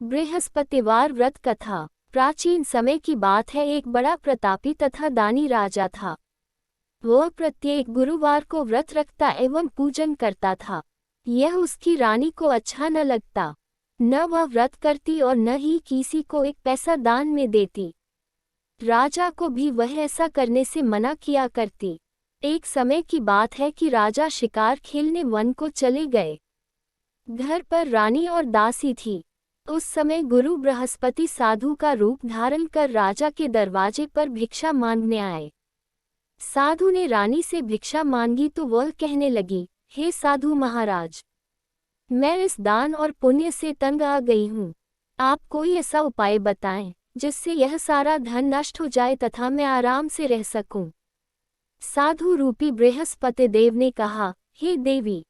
बृहस्पतिवार व्रत कथा। प्राचीन समय की बात है। एक बड़ा प्रतापी तथा दानी राजा था। वह प्रत्येक गुरुवार को व्रत रखता एवं पूजन करता था। यह उसकी रानी को अच्छा न लगता। न वह व्रत करती और न ही किसी को एक पैसा दान में देती। राजा को भी वह ऐसा करने से मना किया करती। एक समय की बात है कि राजा शिकार खेलने वन को चले गए। घर पर रानी और दासी थी। उस समय गुरु बृहस्पति साधु का रूप धारण कर राजा के दरवाजे पर भिक्षा मांगने आए। साधु ने रानी से भिक्षा मांगी तो वह कहने लगी, हे साधु महाराज, मैं इस दान और पुण्य से तंग आ गई हूँ। आप कोई ऐसा उपाय बताएं जिससे यह सारा धन नष्ट हो जाए तथा मैं आराम से रह सकूं। साधु रूपी बृहस्पति देव ने कहा, हे देवी,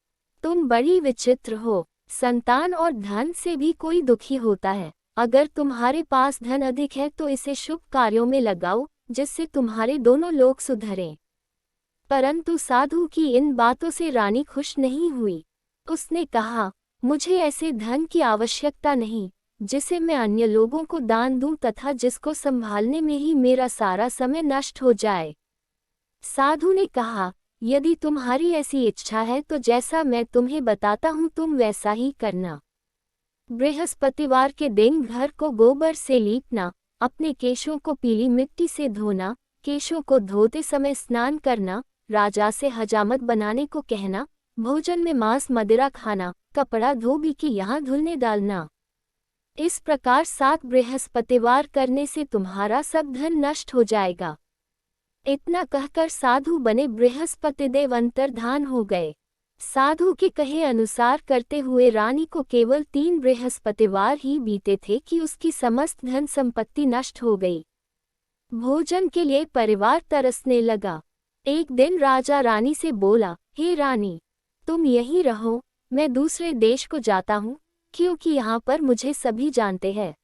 तुम बड़ी विचित्र हो। संतान और धन से भी कोई दुखी होता है। अगर तुम्हारे पास धन अधिक है तो इसे शुभ कार्यों में लगाओ जिससे तुम्हारे दोनों लोग सुधरें। परंतु साधु की इन बातों से रानी खुश नहीं हुई। उसने कहा, मुझे ऐसे धन की आवश्यकता नहीं जिसे मैं अन्य लोगों को दान दूं तथा जिसको संभालने में ही मेरा सारा समय नष्ट हो जाए। साधु ने कहा, यदि तुम्हारी ऐसी इच्छा है तो जैसा मैं तुम्हें बताता हूँ तुम वैसा ही करना। बृहस्पतिवार के दिन घर को गोबर से लीपना, अपने केशों को पीली मिट्टी से धोना, केशों को धोते समय स्नान करना, राजा से हजामत बनाने को कहना, भोजन में मांस मदिरा खाना, कपड़ा धोबी के यहाँ धुलने डालना। इस प्रकार 7 बृहस्पतिवार करने से तुम्हारा सब धन नष्ट हो जाएगा। इतना कहकर साधु बने बृहस्पतिदेव अंतर्धान हो गए। साधु के कहे अनुसार करते हुए रानी को केवल 3 बृहस्पतिवार ही बीते थे कि उसकी समस्त धन संपत्ति नष्ट हो गई। भोजन के लिए परिवार तरसने लगा। एक दिन राजा रानी से बोला, हे रानी, तुम यहीं रहो, मैं दूसरे देश को जाता हूँ, क्योंकि यहाँ पर मुझे सभी जानते हैं,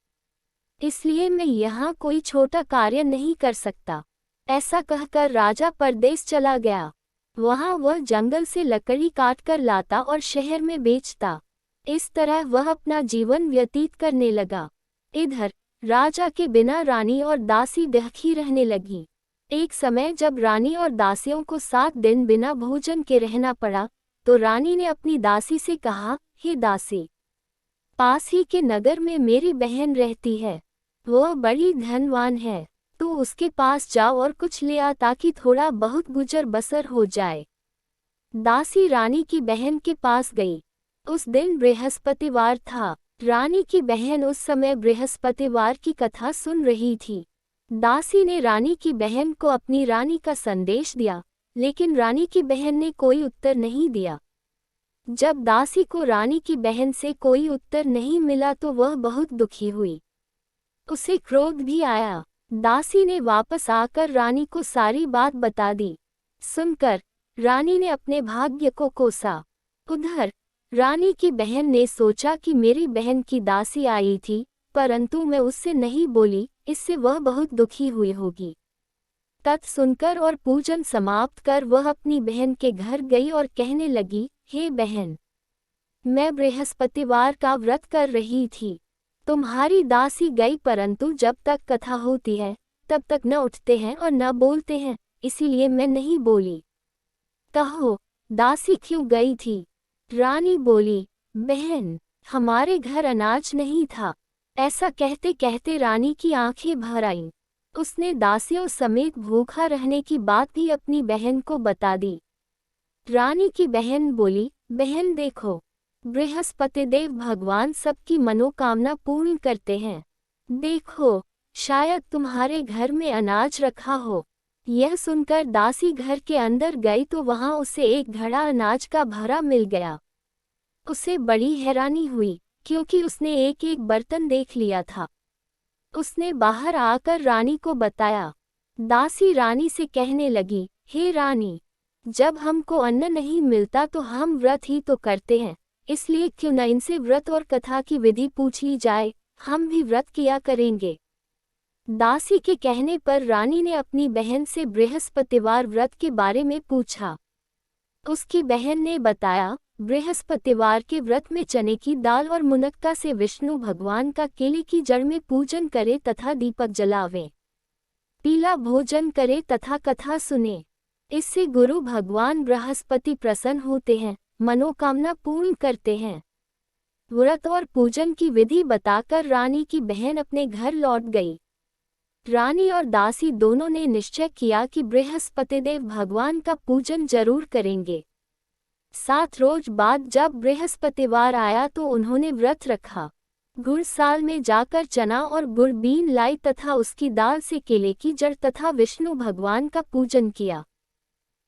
इसलिए मैं यहाँ कोई छोटा कार्य नहीं कर सकता। ऐसा कहकर राजा परदेश चला गया। वहाँ वह जंगल से लकड़ी काटकर लाता और शहर में बेचता। इस तरह वह अपना जीवन व्यतीत करने लगा। इधर राजा के बिना रानी और दासी दुखी रहने लगी। एक समय जब रानी और दासियों को 7 दिन बिना भोजन के रहना पड़ा तो रानी ने अपनी दासी से कहा, हे दासी, पास ही के नगर में मेरी बहन रहती है। वह बड़ी धनवान है, तो उसके पास जाओ और कुछ ले आ ताकि थोड़ा बहुत गुजर बसर हो जाए। दासी रानी की बहन के पास गई। उस दिन बृहस्पतिवार था। रानी की बहन उस समय बृहस्पतिवार की कथा सुन रही थी। दासी ने रानी की बहन को अपनी रानी का संदेश दिया, लेकिन रानी की बहन ने कोई उत्तर नहीं दिया। जब दासी को रानी की बहन से कोई उत्तर नहीं मिला तो वह बहुत दुखी हुई। उसे क्रोध भी आया। दासी ने वापस आकर रानी को सारी बात बता दी। सुनकर रानी ने अपने भाग्य को कोसा। उधर रानी की बहन ने सोचा कि मेरी बहन की दासी आई थी, परंतु मैं उससे नहीं बोली, इससे वह बहुत दुखी हुई होगी। तत् सुनकर और पूजन समाप्त कर वह अपनी बहन के घर गई और कहने लगी, हे बहन, मैं बृहस्पतिवार का व्रत कर रही थी। तुम्हारी दासी गई, परंतु जब तक कथा होती है तब तक न उठते हैं और न बोलते हैं, इसीलिए मैं नहीं बोली। कहो, दासी क्यों गई थी? रानी बोली, बहन, हमारे घर अनाज नहीं था। ऐसा कहते कहते रानी की आंखें भर आईं। उसने दासियों समेत भूखा रहने की बात भी अपनी बहन को बता दी। रानी की बहन बोली, बहन देखो, बृहस्पतिदेव भगवान सबकी मनोकामना पूर्ण करते हैं। देखो, शायद तुम्हारे घर में अनाज रखा हो। यह सुनकर दासी घर के अंदर गई तो वहां उसे एक घड़ा अनाज का भरा मिल गया। उसे बड़ी हैरानी हुई, क्योंकि उसने एक एक बर्तन देख लिया था। उसने बाहर आकर रानी को बताया। दासी रानी से कहने लगी, हे रानी, जब हमको अन्न नहीं मिलता तो हम व्रत ही तो करते हैं, इसलिए क्यों न इनसे व्रत और कथा की विधि पूछ ली जाए, हम भी व्रत किया करेंगे। दासी के कहने पर रानी ने अपनी बहन से बृहस्पतिवार व्रत के बारे में पूछा। उसकी बहन ने बताया, बृहस्पतिवार के व्रत में चने की दाल और मुनक्का से विष्णु भगवान का केले की जड़ में पूजन करे तथा दीपक जलावे, पीला भोजन करे तथा कथा सुने। इससे गुरु भगवान बृहस्पति प्रसन्न होते हैं, मनोकामना पूर्ण करते हैं। व्रत और पूजन की विधि बताकर रानी की बहन अपने घर लौट गई। रानी और दासी दोनों ने निश्चय किया कि बृहस्पतिदेव भगवान का पूजन जरूर करेंगे। 7 रोज बाद जब बृहस्पतिवार आया तो उन्होंने व्रत रखा। गुड़साल में जाकर चना और गुड़ बीन लाई तथा उसकी दाल से केले की जड़ तथा विष्णु भगवान का पूजन किया।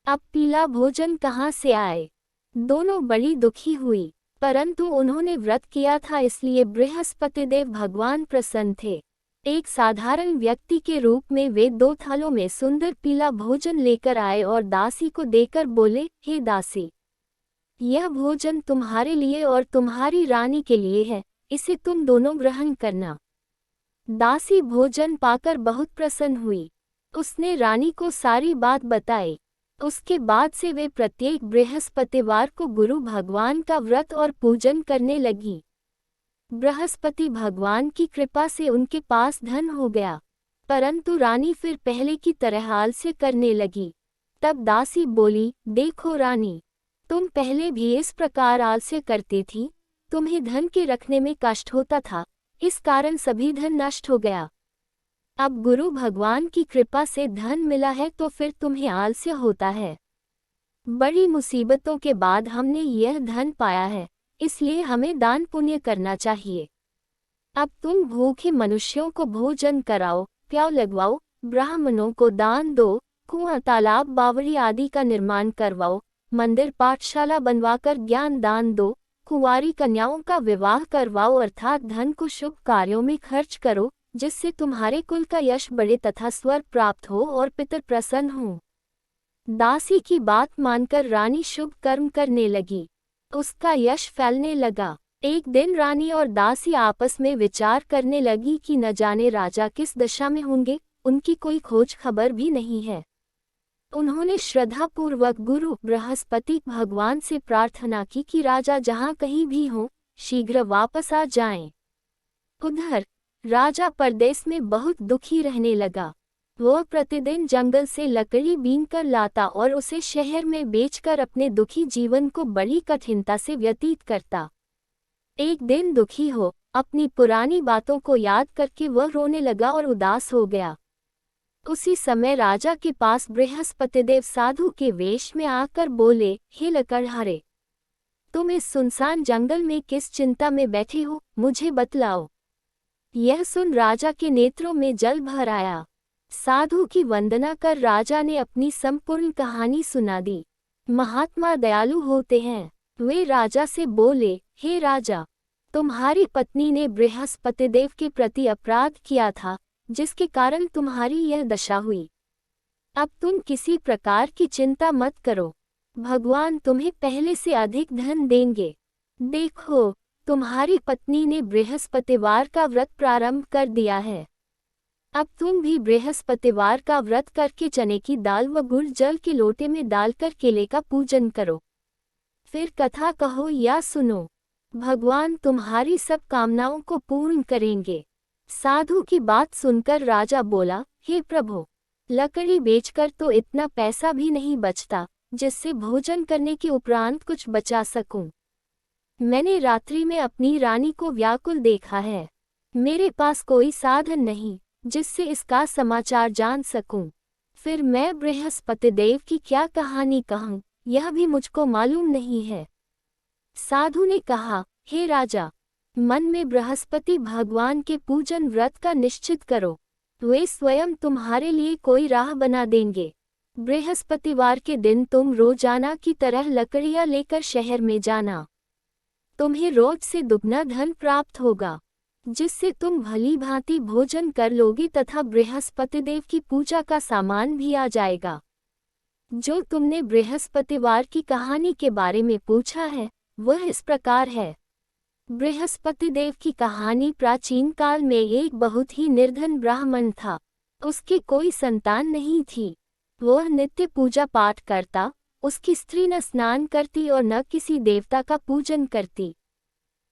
अब पीला भोजन कहाँ से आए? दोनों बड़ी दुखी हुई, परंतु उन्होंने व्रत किया था इसलिए बृहस्पतिदेव भगवान प्रसन्न थे। एक साधारण व्यक्ति के रूप में वे 2 थालों में सुंदर पीला भोजन लेकर आए और दासी को देकर बोले, हे दासी, यह भोजन तुम्हारे लिए और तुम्हारी रानी के लिए है, इसे तुम दोनों ग्रहण करना। दासी भोजन पाकर बहुत प्रसन्न हुई। उसने रानी को सारी बात बताई। उसके बाद से वे प्रत्येक बृहस्पतिवार को गुरु भगवान का व्रत और पूजन करने लगी। बृहस्पति भगवान की कृपा से उनके पास धन हो गया, परंतु रानी फिर पहले की तरह आलस्य करने लगी। तब दासी बोली, देखो रानी, तुम पहले भी इस प्रकार आलस्य करती थी, तुम्हें धन के रखने में कष्ट होता था, इस कारण सभी धन नष्ट हो गया। अब गुरु भगवान की कृपा से धन मिला है तो फिर तुम्हें आलस्य होता है। बड़ी मुसीबतों के बाद हमने यह धन पाया है, इसलिए हमें दान पुण्य करना चाहिए। अब तुम भूखे मनुष्यों को भोजन कराओ, प्याव लगवाओ, ब्राह्मणों को दान दो, कुआं तालाब बावड़ी आदि का निर्माण करवाओ, मंदिर पाठशाला बनवाकर ज्ञान दान दो, कुंवारी कन्याओं का विवाह करवाओ, अर्थात धन को शुभ कार्यों में खर्च करो, जिससे तुम्हारे कुल का यश बढ़े तथा स्वर्ग प्राप्त हो और पितर प्रसन्न हो। दासी की बात मानकर रानी शुभ कर्म करने लगी। उसका यश फैलने लगा। एक दिन रानी और दासी आपस में विचार करने लगी कि न जाने राजा किस दशा में होंगे, उनकी कोई खोज खबर भी नहीं है। उन्होंने श्रद्धापूर्वक गुरु बृहस्पति भगवान से प्रार्थना की कि राजा जहाँ कहीं भी हो, शीघ्र वापस आ जाएं। उधर राजा परदेश में बहुत दुखी रहने लगा। वह प्रतिदिन जंगल से लकड़ी बीनकर लाता और उसे शहर में बेचकर अपने दुखी जीवन को बड़ी कठिनता से व्यतीत करता। एक दिन दुखी हो अपनी पुरानी बातों को याद करके वह रोने लगा और उदास हो गया। उसी समय राजा के पास बृहस्पतिदेव साधु के वेश में आकर बोले, हे लकड़हारे, तुम इस सुनसान जंगल में किस चिंता में बैठे हो, मुझे बतलाओ। यह सुन राजा के नेत्रों में जल भर आया। साधु की वंदना कर राजा ने अपनी संपूर्ण कहानी सुना दी। महात्मा दयालु होते हैं। वे राजा से बोले, हे राजा, तुम्हारी पत्नी ने बृहस्पतिदेव के प्रति अपराध किया था, जिसके कारण तुम्हारी यह दशा हुई। अब तुम किसी प्रकार की चिंता मत करो, भगवान तुम्हें पहले से अधिक धन देंगे। देखो, तुम्हारी पत्नी ने बृहस्पतिवार का व्रत प्रारंभ कर दिया है। अब तुम भी बृहस्पतिवार का व्रत करके चने की दाल व गुड़ जल के लोटे में डालकर केले का पूजन करो। फिर कथा कहो या सुनो, भगवान तुम्हारी सब कामनाओं को पूर्ण करेंगे। साधु की बात सुनकर राजा बोला, हे प्रभु, लकड़ी बेचकर तो इतना पैसा भी नहीं बचता जिससे भोजन करने के उपरांत कुछ बचा सकूं। मैंने रात्रि में अपनी रानी को व्याकुल देखा है। मेरे पास कोई साधन नहीं जिससे इसका समाचार जान सकूं। फिर मैं बृहस्पतिदेव की क्या कहानी कहूं, यह भी मुझको मालूम नहीं है। साधु ने कहा, हे राजा, मन में बृहस्पति भगवान के पूजन व्रत का निश्चित करो, वे स्वयं तुम्हारे लिए कोई राह बना देंगे। बृहस्पतिवार के दिन तुम रोजाना की तरह लकड़ियां लेकर शहर में जाना। तुम्हें रोज से दुगना धन प्राप्त होगा, जिससे तुम भली भांति भोजन कर लोगे तथा बृहस्पतिदेव की पूजा का सामान भी आ जाएगा। जो तुमने बृहस्पतिवार की कहानी के बारे में पूछा है, वह इस प्रकार है। बृहस्पतिदेव की कहानी प्राचीन काल में एक बहुत ही निर्धन ब्राह्मण था। उसके कोई संतान नहीं थी। वह नित्य पूजा पाठ करता, उसकी स्त्री न स्नान करती और न किसी देवता का पूजन करती।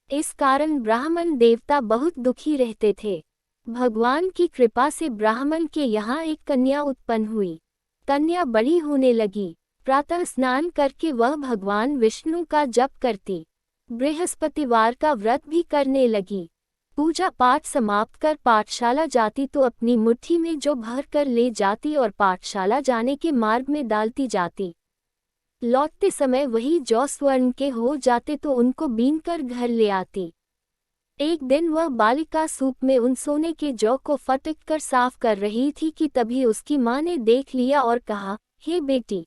इस कारण ब्राह्मण देवता बहुत दुखी रहते थे। भगवान की कृपा से ब्राह्मण के यहाँ एक कन्या उत्पन्न हुई। कन्या बड़ी होने लगी। प्रातः स्नान करके वह भगवान विष्णु का जप करती। बृहस्पतिवार का व्रत भी करने लगी। पूजा पाठ समाप्त कर पाठशाला जाती तो अपनी मुट्ठी में जो भर कर ले जाती और पाठशाला जाने के मार्ग में डालती जाती। लौटते समय वही जौ स्वर्ण के हो जाते तो उनको बीन कर घर ले आती। एक दिन वह बालिका सूप में उन सोने के जौ को फटक कर साफ कर रही थी कि तभी उसकी माँ ने देख लिया और कहा, हे बेटी,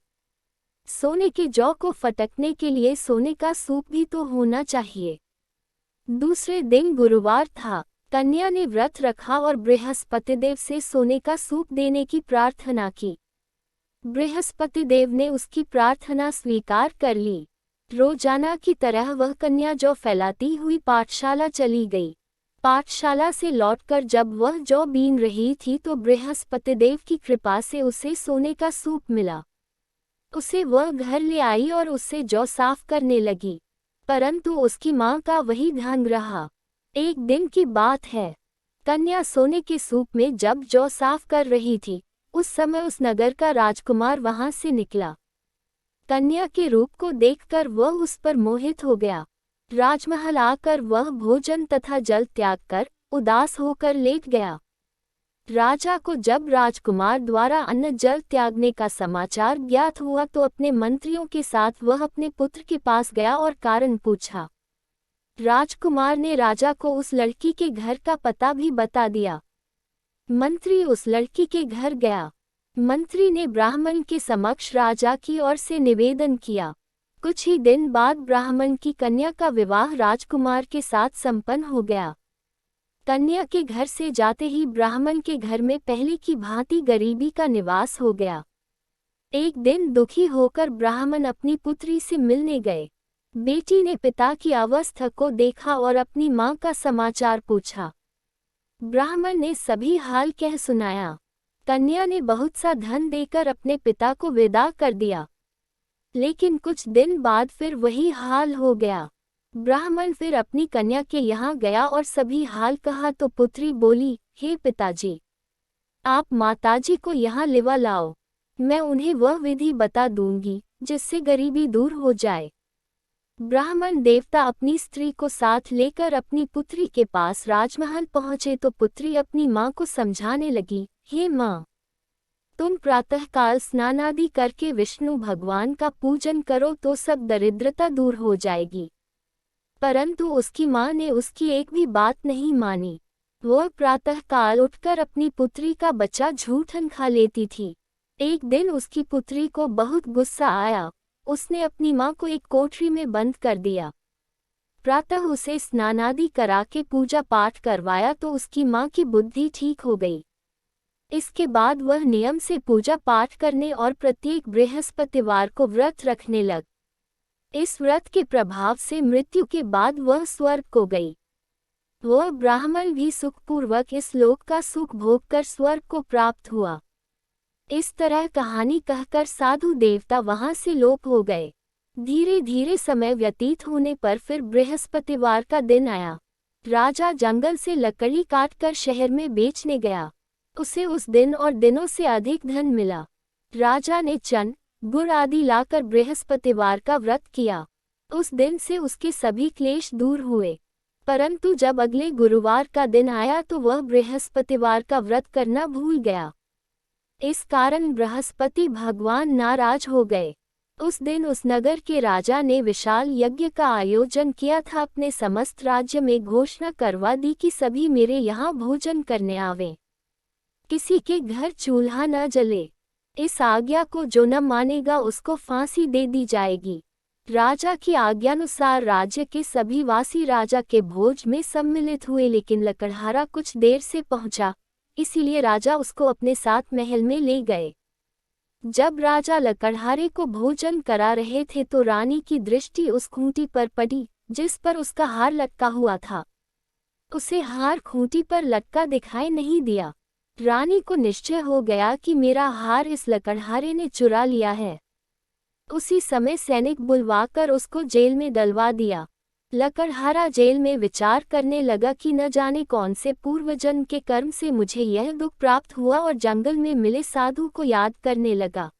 सोने के जौ को फटकने के लिए सोने का सूप भी तो होना चाहिए। दूसरे दिन गुरुवार था। कन्या ने व्रत रखा और बृहस्पतिदेव से सोने का सूप देने की प्रार्थना की। बृहस्पतिदेव ने उसकी प्रार्थना स्वीकार कर ली। रोजाना की तरह वह कन्या जौ फैलाती हुई पाठशाला चली गई। पाठशाला से लौटकर जब वह जौ बीन रही थी तो बृहस्पतिदेव की कृपा से उसे सोने का सूप मिला। उसे वह घर ले आई और उससे जौ साफ करने लगी, परंतु उसकी माँ का वही ढंग रहा। एक दिन की बात है, कन्या सोने के सूप में जब जौ साफ कर रही थी, उस समय उस नगर का राजकुमार वहां से निकला। कन्या के रूप को देखकर वह उस पर मोहित हो गया। राजमहल आकर वह भोजन तथा जल त्याग कर उदास होकर लेट गया। राजा को जब राजकुमार द्वारा अन्न जल त्यागने का समाचार ज्ञात हुआ तो अपने मंत्रियों के साथ वह अपने पुत्र के पास गया और कारण पूछा। राजकुमार ने राजा को उस लड़की के घर का पता भी बता दिया। मंत्री उस लड़की के घर गया। मंत्री ने ब्राह्मण के समक्ष राजा की ओर से निवेदन किया। कुछ ही दिन बाद ब्राह्मण की कन्या का विवाह राजकुमार के साथ संपन्न हो गया। कन्या के घर से जाते ही ब्राह्मण के घर में पहले की भांति गरीबी का निवास हो गया। एक दिन दुखी होकर ब्राह्मण अपनी पुत्री से मिलने गए। बेटी ने पिता की अवस्था को देखा और अपनी माँ का समाचार पूछा। ब्राह्मण ने सभी हाल कह सुनाया। कन्या ने बहुत सा धन देकर अपने पिता को विदा कर दिया, लेकिन कुछ दिन बाद फिर वही हाल हो गया। ब्राह्मण फिर अपनी कन्या के यहाँ गया और सभी हाल कहा तो पुत्री बोली, हे पिताजी, आप माताजी को यहाँ लिवा लाओ, मैं उन्हें वह विधि बता दूंगी जिससे गरीबी दूर हो जाए। ब्राह्मण देवता अपनी स्त्री को साथ लेकर अपनी पुत्री के पास राजमहल पहुँचे तो पुत्री अपनी माँ को समझाने लगी, हे माँ, तुम प्रातःकाल स्नानादि करके विष्णु भगवान का पूजन करो तो सब दरिद्रता दूर हो जाएगी। परंतु उसकी माँ ने उसकी एक भी बात नहीं मानी। वह प्रातःकाल उठकर अपनी पुत्री का बच्चा झूठन खा लेती थी। एक दिन उसकी पुत्री को बहुत गुस्सा आया। उसने अपनी माँ को एक कोठरी में बंद कर दिया। प्रातः उसे स्नानादि करा के पूजा पाठ करवाया तो उसकी माँ की बुद्धि ठीक हो गई। इसके बाद वह नियम से पूजा पाठ करने और प्रत्येक बृहस्पतिवार को व्रत रखने लग। इस व्रत के प्रभाव से मृत्यु के बाद वह स्वर्ग को गई। वह ब्राह्मण भी सुखपूर्वक इस लोक का सुख भोग कर स्वर्ग को प्राप्त हुआ। इस तरह कहानी कहकर साधु देवता वहां से लोप हो गए। धीरे धीरे समय व्यतीत होने पर फिर बृहस्पतिवार का दिन आया। राजा जंगल से लकड़ी काटकर शहर में बेचने गया। उसे उस दिन और दिनों से अधिक धन मिला। राजा ने चन्न, गुड़ आदि लाकर बृहस्पतिवार का व्रत किया। उस दिन से उसके सभी क्लेश दूर हुए। परंतु जब अगले गुरुवार का दिन आया तो वह बृहस्पतिवार का व्रत करना भूल गया। इस कारण बृहस्पति भगवान नाराज हो गए। उस दिन उस नगर के राजा ने विशाल यज्ञ का आयोजन किया था। अपने समस्त राज्य में घोषणा करवा दी कि सभी मेरे यहाँ भोजन करने आवे, किसी के घर चूल्हा न जले। इस आज्ञा को जो न मानेगा उसको फांसी दे दी जाएगी। राजा की आज्ञानुसार राज्य के सभी वासी राजा के भोज में सम्मिलित हुए, लेकिन लकड़हारा कुछ देर से पहुंचा, इसीलिए राजा उसको अपने साथ महल में ले गए। जब राजा लकड़हारे को भोजन करा रहे थे तो रानी की दृष्टि उस खूंटी पर पड़ी जिस पर उसका हार लटका हुआ था। उसे हार खूंटी पर लटका दिखाई नहीं दिया। रानी को निश्चय हो गया कि मेरा हार इस लकड़हारे ने चुरा लिया है। उसी समय सैनिक बुलवाकर उसको जेल में डलवा दिया। लकड़हारा जेल में विचार करने लगा कि न जाने कौन से पूर्वजन्म के कर्म से मुझे यह दुख प्राप्त हुआ, और जंगल में मिले साधु को याद करने लगा।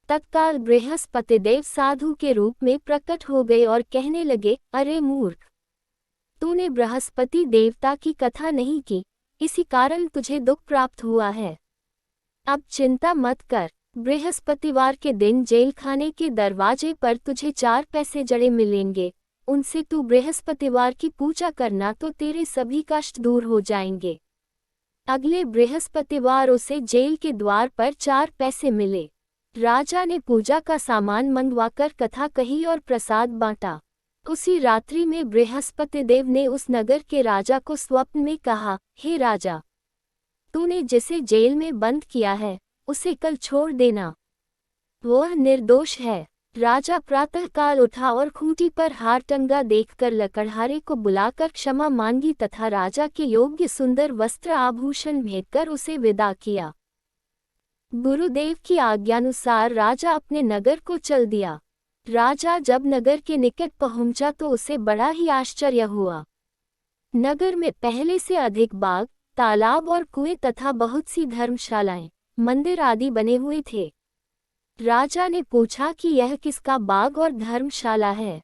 तत्काल बृहस्पतिदेव साधु के रूप में प्रकट हो गए और कहने लगे, अरे मूर्ख, तूने बृहस्पति देवता की कथा नहीं की, इसी कारण तुझे दुख प्राप्त हुआ है। अब चिंता मत कर, बृहस्पतिवार के दिन जेल खाने के दरवाजे पर तुझे 4 पैसे जड़े मिलेंगे, उनसे तू बृहस्पतिवार की पूजा करना तो तेरे सभी कष्ट दूर हो जाएंगे। अगले बृहस्पतिवार उसे जेल के द्वार पर 4 पैसे मिले। राजा ने पूजा का सामान मंगवाकर कथा कही और प्रसाद बांटा। उसी रात्रि में बृहस्पतिदेव ने उस नगर के राजा को स्वप्न में कहा, हे राजा, तूने जिसे जेल में बंद किया है उसे कल छोड़ देना, वह निर्दोष है। राजा प्रातःकाल उठा और खूंटी पर हार टंगा देखकर लकड़हारे को बुलाकर क्षमा मांगी तथा राजा के योग्य सुंदर वस्त्र आभूषण भेंटकर उसे विदा किया। गुरुदेव की आज्ञानुसार राजा अपने नगर को चल दिया। राजा जब नगर के निकट पहुंचा तो उसे बड़ा ही आश्चर्य हुआ। नगर में पहले से अधिक बाग, तालाब और कुएं तथा बहुत सी धर्मशालाएं, मंदिर आदि बने हुए थे। राजा ने पूछा कि यह किसका बाग और धर्मशाला है।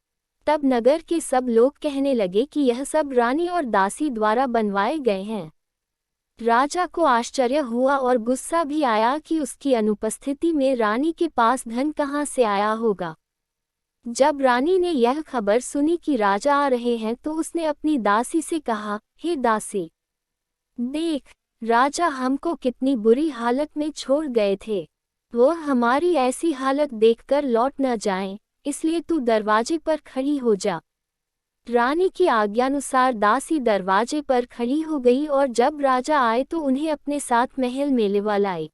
तब नगर के सब लोग कहने लगे कि यह सब रानी और दासी द्वारा बनवाए गए हैं। राजा को आश्चर्य हुआ और गुस्सा भी आया कि उसकी अनुपस्थिति में रानी के पास धन कहाँ से आया होगा। जब रानी ने यह खबर सुनी कि राजा आ रहे हैं तो उसने अपनी दासी से कहा, हे दासी, देख, राजा हमको कितनी बुरी हालत में छोड़ गए थे, वो हमारी ऐसी हालत देखकर लौट न जाएं, इसलिए तू दरवाजे पर खड़ी हो जा। रानी की आज्ञानुसार दासी दरवाजे पर खड़ी हो गई और जब राजा आए तो उन्हें अपने साथ महल में लिवा लाई।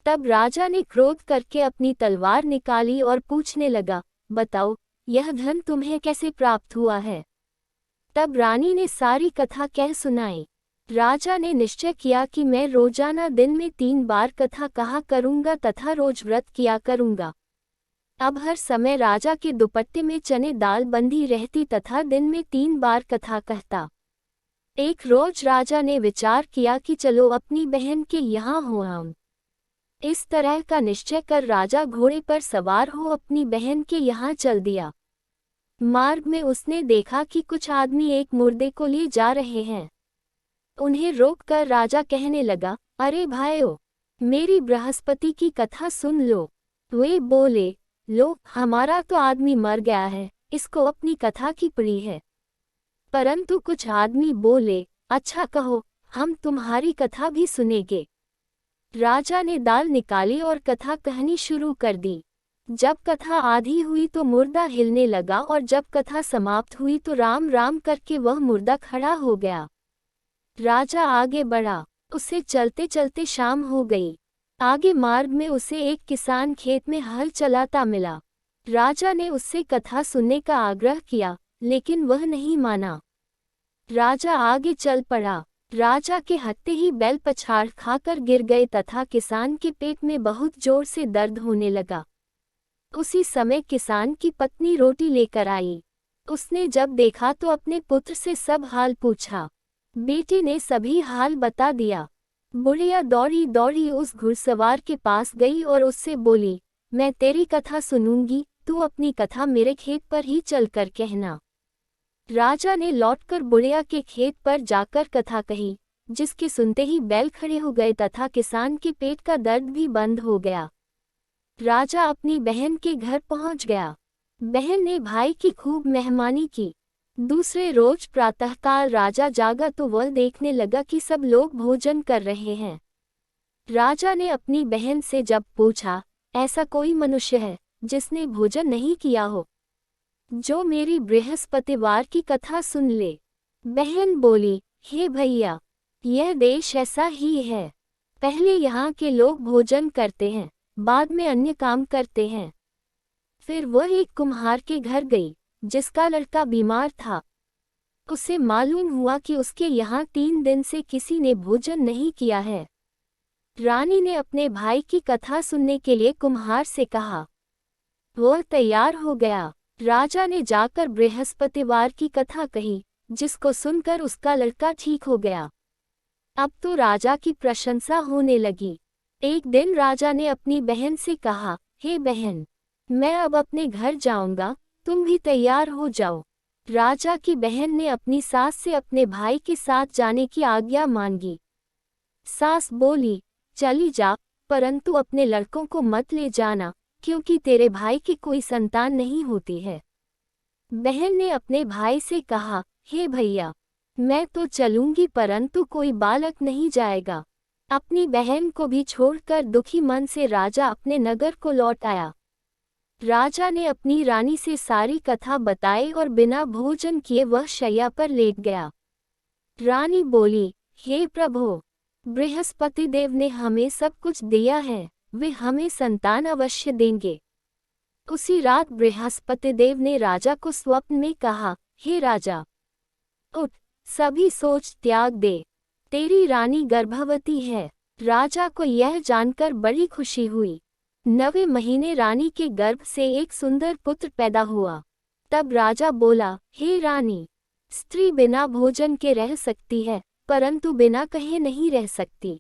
तब राजा ने क्रोध करके अपनी तलवार निकाली और पूछने लगा, बताओ, यह धन तुम्हें कैसे प्राप्त हुआ है? तब रानी ने सारी कथा कह सुनाई। राजा ने निश्चय किया कि मैं रोजाना दिन में 3 बार कथा कहा करूंगा तथा रोज व्रत किया करूंगा। अब हर समय राजा के दुपट्टे में चने दाल बंधी रहती तथा दिन में 3 बार कथा कहता। एक रोज राजा ने विचार किया कि चलो अपनी बहन के यहाँ हो हम। इस तरह का निश्चय कर राजा घोड़े पर सवार हो अपनी बहन के यहाँ चल दिया। मार्ग में उसने देखा कि कुछ आदमी एक मुर्दे को लिए जा रहे हैं। उन्हें रोककर राजा कहने लगा, अरे भाइयों, मेरी बृहस्पति की कथा सुन लो। वे बोले, लो, हमारा तो आदमी मर गया है, इसको अपनी कथा की पड़ी है। परंतु कुछ आदमी बोले, अच्छा कहो, हम तुम्हारी कथा भी सुनेंगे। राजा ने दाल निकाली और कथा कहनी शुरू कर दी। जब कथा आधी हुई तो मुर्दा हिलने लगा और जब कथा समाप्त हुई तो राम राम करके वह मुर्दा खड़ा हो गया। राजा आगे बढ़ा, उसे चलते चलते शाम हो गई। आगे मार्ग में उसे एक किसान खेत में हल चलाता मिला। राजा ने उससे कथा सुनने का आग्रह किया, लेकिन वह नहीं माना। राजा आगे चल पड़ा। राजा के हत्ते ही बैल पछाड़ खाकर गिर गए तथा किसान के पेट में बहुत जोर से दर्द होने लगा। उसी समय किसान की पत्नी रोटी लेकर आई। उसने जब देखा तो अपने पुत्र से सब हाल पूछा। बेटे ने सभी हाल बता दिया। बुढ़िया दौड़ी दौड़ी उस घुड़सवार के पास गई और उससे बोली, मैं तेरी कथा सुनूंगी, तू अपनी कथा मेरे खेत पर ही चलकर कहना। राजा ने लौटकर बुढ़िया के खेत पर जाकर कथा कही, जिसके सुनते ही बैल खड़े हो गए तथा किसान के पेट का दर्द भी बंद हो गया। राजा अपनी बहन के घर पहुंच गया। बहन ने भाई की खूब मेहमानी की। दूसरे रोज प्रातःकाल राजा जागा तो वह देखने लगा कि सब लोग भोजन कर रहे हैं। राजा ने अपनी बहन से जब पूछा, ऐसा कोई मनुष्य है जिसने भोजन नहीं किया हो, जो मेरी बृहस्पतिवार की कथा सुन ले? बहन बोली, हे भैया, यह देश ऐसा ही है। पहले यहाँ के लोग भोजन करते हैं, बाद में अन्य काम करते हैं। फिर वह एक कुम्हार के घर गई, जिसका लड़का बीमार था। उसे मालूम हुआ कि उसके यहाँ 3 दिन से किसी ने भोजन नहीं किया है। रानी ने अपने भाई की कथा सुनने के लिए कुम्हार से कहा। वह तैयार हो गया। राजा ने जाकर बृहस्पतिवार की कथा कही, जिसको सुनकर उसका लड़का ठीक हो गया। अब तो राजा की प्रशंसा होने लगी। एक दिन राजा ने अपनी बहन से कहा, हे बहन, मैं अब अपने घर जाऊंगा, तुम भी तैयार हो जाओ। राजा की बहन ने अपनी सास से अपने भाई के साथ जाने की आज्ञा मांगी। सास बोली, चली जा, परंतु अपने लड़कों को मत ले जाना, क्योंकि तेरे भाई की कोई संतान नहीं होती है। बहन ने अपने भाई से कहा, हे भैया, मैं तो चलूंगी परंतु कोई बालक नहीं जाएगा। अपनी बहन को भी छोड़कर दुखी मन से राजा अपने नगर को लौट आया। राजा ने अपनी रानी से सारी कथा बताई और बिना भोजन किए वह शैया पर लेट गया। रानी बोली, हे प्रभु, बृहस्पति देव ने हमें सब कुछ दिया है, वे हमें संतान अवश्य देंगे। उसी रात बृहस्पति देव ने राजा को स्वप्न में कहा, हे राजा, उठ, सभी सोच त्याग दे, तेरी रानी गर्भवती है। राजा को यह जानकर बड़ी खुशी हुई। 9वें महीने रानी के गर्भ से एक सुंदर पुत्र पैदा हुआ। तब राजा बोला, हे रानी, स्त्री बिना भोजन के रह सकती है, परंतु बिना कहे नहीं रह सकती।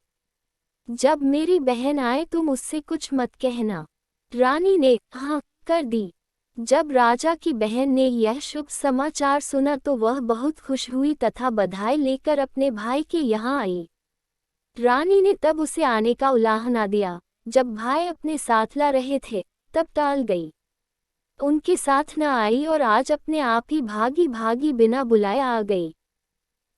जब मेरी बहन आए तुम उससे कुछ मत कहना। रानी ने हाँ कर दी। जब राजा की बहन ने यह शुभ समाचार सुना तो वह बहुत खुश हुई तथा बधाई लेकर अपने भाई के यहाँ आई। रानी ने तब उसे आने का उलाहना दिया। जब भाई अपने साथ ला रहे थे तब टाल गई, उनके साथ न आई और आज अपने आप ही भागी भागी बिना बुलाए आ गई।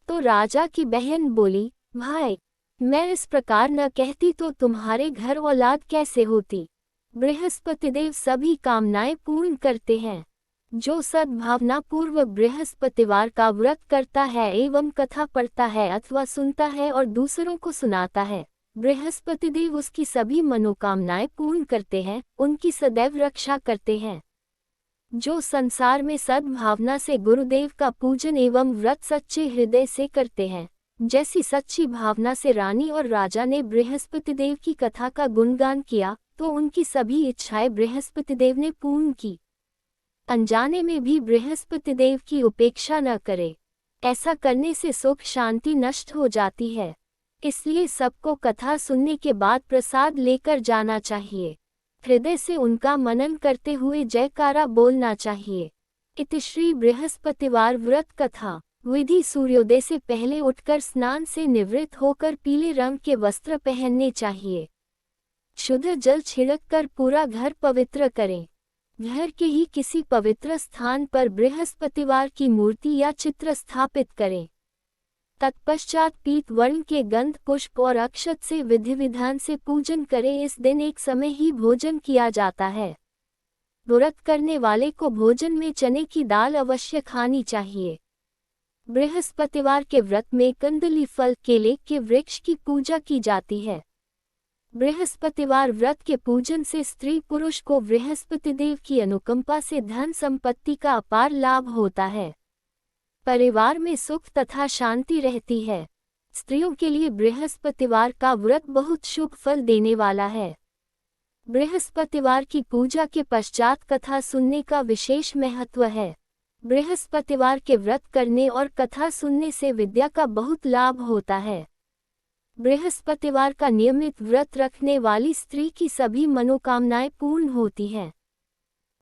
तो राजा की बहन बोली, भाई, मैं इस प्रकार न कहती तो तुम्हारे घर औलाद कैसे होती। बृहस्पति देव सभी कामनाएं पूर्ण करते हैं। जो सद्भावना पूर्वक बृहस्पतिवार का व्रत करता है एवं कथा पढ़ता है अथवा सुनता है और दूसरों को सुनाता है, बृहस्पति देव उसकी सभी मनोकामनाएं पूर्ण करते हैं, उनकी सदैव रक्षा करते हैं। जो संसार में सद्भावना से गुरुदेव का पूजन एवं व्रत सच्चे हृदय से करते हैं, जैसी सच्ची भावना से रानी और राजा ने बृहस्पति देव की कथा का गुणगान किया, तो उनकी सभी इच्छाएं बृहस्पति देव ने पूर्ण की। अनजाने में भी बृहस्पति देव की उपेक्षा न करे, ऐसा करने से सुख शांति नष्ट हो जाती है। इसलिए सबको कथा सुनने के बाद प्रसाद लेकर जाना चाहिए। हृदय से उनका मनन करते हुए जयकारा बोलना चाहिए। इति श्री बृहस्पतिवार व्रत कथा। विधि: सूर्योदय से पहले उठकर स्नान से निवृत्त होकर पीले रंग के वस्त्र पहनने चाहिए। शुद्ध जल छिड़ककर पूरा घर पवित्र करें। घर के ही किसी पवित्र स्थान पर बृहस्पतिवार की मूर्ति या चित्र स्थापित करें। तत्पश्चात पीत वर्ण के गंध पुष्प और अक्षत से विधि विधान से पूजन करें। इस दिन एक समय ही भोजन किया जाता है। व्रत करने वाले को भोजन में चने की दाल अवश्य खानी चाहिए। बृहस्पतिवार के व्रत में कंदली फल केले के वृक्ष की पूजा की जाती है। बृहस्पतिवार व्रत के पूजन से स्त्री पुरुष को बृहस्पति देव की अनुकंपा से धन संपत्ति का अपार लाभ होता है। परिवार में सुख तथा शांति रहती है। स्त्रियों के लिए बृहस्पतिवार का व्रत बहुत शुभ फल देने वाला है। बृहस्पतिवार की पूजा के पश्चात कथा सुनने का विशेष महत्व है। बृहस्पतिवार के व्रत करने और कथा सुनने से विद्या का बहुत लाभ होता है। बृहस्पतिवार का नियमित व्रत रखने वाली स्त्री की सभी मनोकामनाएं पूर्ण होती हैं।